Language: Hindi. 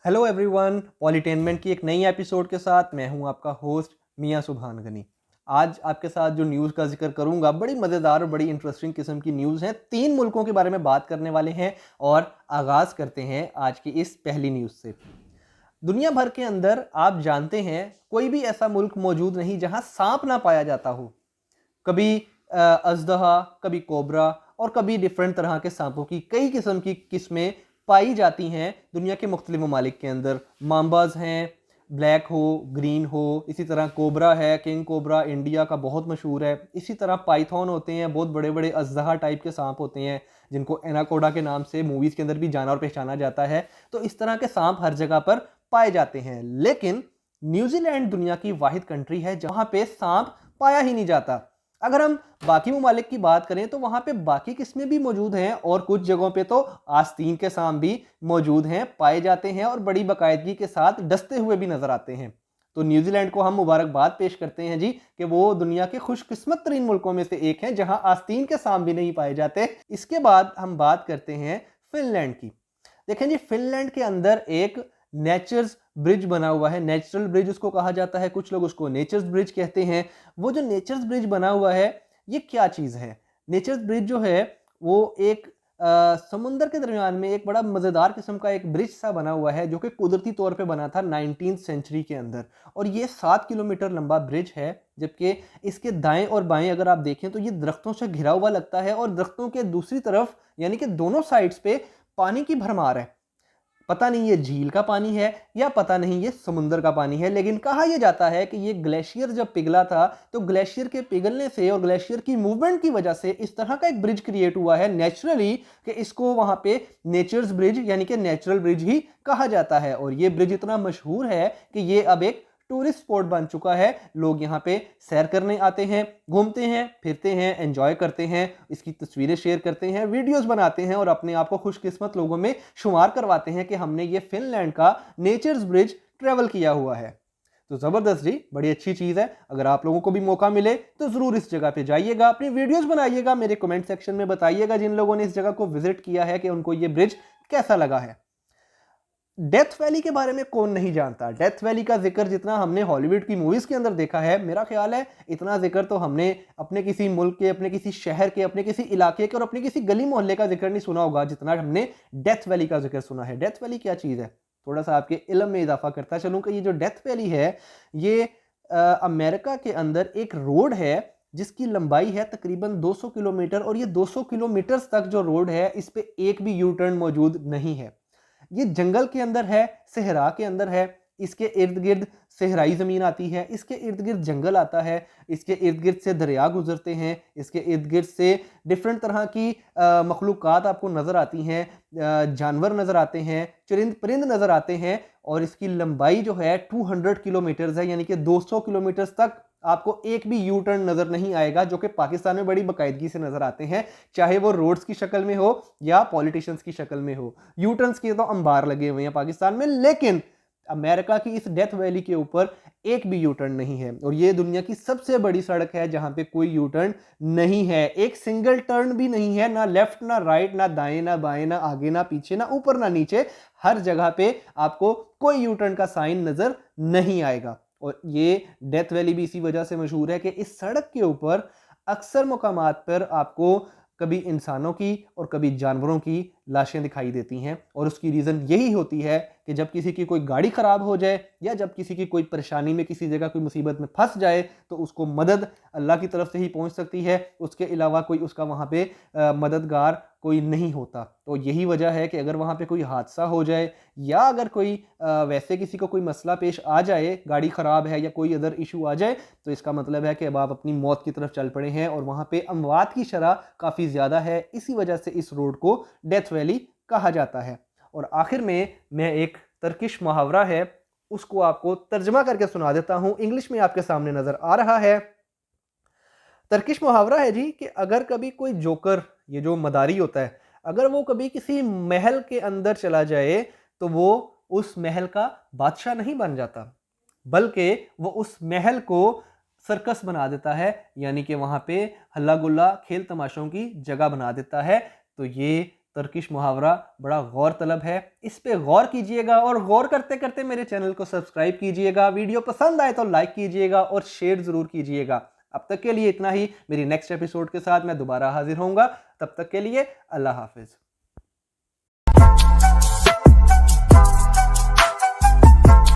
हेलो एवरीवन, पॉलिटेनमेंट की एक नई एपिसोड के साथ मैं हूं आपका होस्ट मियां सुभान गनी। आज आपके साथ जो न्यूज़ का जिक्र करूंगा, बड़ी मज़ेदार और बड़ी इंटरेस्टिंग किस्म की न्यूज़ है। 3 मुल्कों के बारे में बात करने वाले हैं और आगाज़ करते हैं आज की इस पहली न्यूज़ से। दुनिया भर के अंदर आप जानते हैं कोई भी ऐसा मुल्क मौजूद नहीं जहां सांप ना पाया जाता हो। कभी अजदहा, कभी कोबरा और कभी डिफरेंट तरह के सांपों की कई किस्म की किस्में पाई जाती हैं दुनिया के मुख्तलिफ ममालिक के अंदर। माम्बाज हैं, ब्लैक हो, ग्रीन हो, इसी तरह कोबरा है, किंग कोबरा इंडिया का बहुत मशहूर है। इसी तरह पाइथन होते हैं, बहुत बड़े बड़े अजदहा टाइप के सांप होते हैं जिनको एनाकोडा के नाम से मूवीज़ के अंदर भी जाना और पहचाना जाता है। तो इस तरह के सांप हर जगह पर पाए जाते हैं, लेकिन न्यूजीलैंड दुनिया की वाहिद कंट्री है जहाँ पे सांप पाया ही नहीं जाता। अगर हम बाकी ममालिक की बात करें तो वहां पे बाकी किस्में भी मौजूद हैं और कुछ जगहों पे तो आस्तीन के सांप भी मौजूद हैं, पाए जाते हैं और बड़ी बाकायदगी के साथ डसते हुए भी नजर आते हैं। तो न्यूजीलैंड को हम मुबारकबाद पेश करते हैं जी कि वो दुनिया के खुशकिस्मत तरीन मुल्कों में से एक है जहां आस्तीन के सांप भी नहीं पाए जाते। इसके बाद हम बात करते हैं फिनलैंड की। देखें जी, फिनलैंड के अंदर एक नेचर्स ब्रिज बना हुआ है। नेचुरल ब्रिज उसको कहा जाता है, कुछ लोग उसको नेचर्स ब्रिज कहते हैं। वो जो नेचर्स ब्रिज बना हुआ है, ये क्या चीज़ है? नेचर्स ब्रिज जो है वो एक समुंदर के दरमियान में एक बड़ा मज़ेदार किस्म का एक ब्रिज सा बना हुआ है जो कि कुदरती तौर पे बना था 19th सेंचुरी के अंदर। और ये 7 किलोमीटर लंबा ब्रिज है, जबकि इसके दाएं और बाएं अगर आप देखें तो ये दरख्तों से घिरा हुआ लगता है और दरख्तों के दूसरी तरफ यानी कि दोनों साइड्स पे पानी की भरमार है। पता नहीं ये झील का पानी है या पता नहीं ये समुंदर का पानी है, लेकिन कहा यह जाता है कि ये ग्लेशियर जब पिघला था तो ग्लेशियर के पिघलने से और ग्लेशियर की मूवमेंट की वजह से इस तरह का एक ब्रिज क्रिएट हुआ है नेचुरली, कि इसको वहां पे नेचर्स ब्रिज यानी कि नेचुरल ब्रिज ही कहा जाता है। और ये ब्रिज इतना मशहूर है कि ये अब एक टूरिस्ट स्पॉट बन चुका है। लोग यहाँ पे सैर करने आते हैं, घूमते हैं, फिरते हैं, एंजॉय करते हैं, इसकी तस्वीरें शेयर करते हैं, वीडियोस बनाते हैं और अपने आप को खुशकिस्मत लोगों में शुमार करवाते हैं कि हमने ये फिनलैंड का नेचर्स ब्रिज ट्रेवल किया हुआ है। तो ज़बरदस्त जी, बड़ी अच्छी चीज़ है। अगर आप लोगों को भी मौका मिले तो ज़रूर इस जगह पे जाइएगा, अपनी वीडियोस बनाइएगा, मेरे कमेंट सेक्शन में बताइएगा जिन लोगों ने इस जगह को विजिट किया है कि उनको ये ब्रिज कैसा लगा है। डेथ वैली के बारे में कौन नहीं जानता? डेथ वैली का जिक्र जितना हमने हॉलीवुड की मूवीज के अंदर देखा है, मेरा ख्याल है इतना जिक्र तो हमने अपने किसी मुल्क के, अपने किसी शहर के, अपने किसी इलाके के और अपने किसी गली मोहल्ले का जिक्र नहीं सुना होगा जितना हमने डेथ वैली का जिक्र सुना है। डेथ वैली क्या चीज़ है? थोड़ा सा आपके इल्म में इजाफा करता चलूँ कि ये जो डेथ वैली है, ये अमेरिका के अंदर एक रोड है जिसकी लंबाई है तकरीबन 200 किलोमीटर और ये 200 किलोमीटर तक जो रोड है इस पे एक भी यू टर्न मौजूद नहीं है। ये जंगल के अंदर है, सहरा के अंदर है, इसके इर्द गिर्द सहराई ज़मीन आती है, इसके इर्द गिर्द जंगल आता है, इसके इर्द गिर्द से दरिया गुजरते हैं, इसके इर्द गिर्द से डिफरेंट तरह की मखलूक़ात आपको नज़र आती हैं, जानवर नज़र आते हैं, चरिंद परिंद नज़र आते हैं। और इसकी लंबाई जो है 200 किलोमीटर्स है, यानी कि 200 किलोमीटर्स तक आपको एक भी यू टर्न नज़र नहीं आएगा, जो कि पाकिस्तान में बड़ी बाकायदगी से नज़र आते हैं, चाहे वो रोड्स की शक्ल में हो या पॉलिटिशियंस की शक्ल में हो। यू टर्न्स के तो अंबार लगे हुए हैं पाकिस्तान में, लेकिन अमेरिका की इस डेथ वैली के ऊपर एक भी यू टर्न नहीं है। और ये दुनिया की सबसे बड़ी सड़क है जहां पे कोई यू टर्न नहीं है, एक सिंगल टर्न भी नहीं है, ना लेफ्ट ना राइट, ना दाएं ना बाएं, ना आगे ना पीछे, ना ऊपर ना नीचे। हर जगह पे आपको कोई यू टर्न का साइन नजर नहीं आएगा। और ये डेथ वैली भी इसी वजह से मशहूर है कि इस सड़क के ऊपर अक्सर मकामात पर आपको कभी इंसानों की और कभी जानवरों की लाशें दिखाई देती हैं। और उसकी रीज़न यही होती है कि जब किसी की कोई गाड़ी ख़राब हो जाए या जब किसी की कोई परेशानी में, किसी जगह कोई मुसीबत में फंस जाए, तो उसको मदद अल्लाह की तरफ से ही पहुंच सकती है, उसके अलावा कोई उसका वहाँ पे मददगार कोई नहीं होता। तो यही वजह है कि अगर वहाँ पे कोई हादसा हो जाए या अगर कोई वैसे किसी को कोई मसला पेश आ जाए, गाड़ी ख़राब है या कोई अदर इशू आ जाए, तो इसका मतलब है कि अब आप अपनी मौत की तरफ चल पड़े हैं। और वहाँ पे अमवात की शरह काफ़ी ज़्यादा है, इसी वजह से इस रोड को डेथ वैली कहा जाता है। और आखिर में मैं एक तर्किश मुहावरा है उसको आपको तर्जमा करके सुना देता हूँ, इंग्लिश में आपके सामने नज़र आ रहा है। तर्किश मुहावरा है जी कि अगर कभी कोई जोकर, ये जो मदारी होता है, अगर वो कभी किसी महल के अंदर चला जाए तो वो उस महल का बादशाह नहीं बन जाता, बल्कि वो उस महल को सर्कस बना देता है, यानी कि वहाँ पे हल्ला गुल्ला खेल तमाशों की जगह बना देता है। तो ये तुर्किश मुहावरा बड़ा गौर तलब है, इस पे गौर कीजिएगा और गौर करते करते मेरे चैनल को सब्सक्राइब कीजिएगा। वीडियो पसंद आए तो लाइक कीजिएगा और शेयर ज़रूर कीजिएगा। अब तक के लिए इतना ही। मेरी नेक्स्ट एपिसोड के साथ मैं दोबारा हाजिर होऊंगा। तब तक के लिए अल्लाह हाफिज़।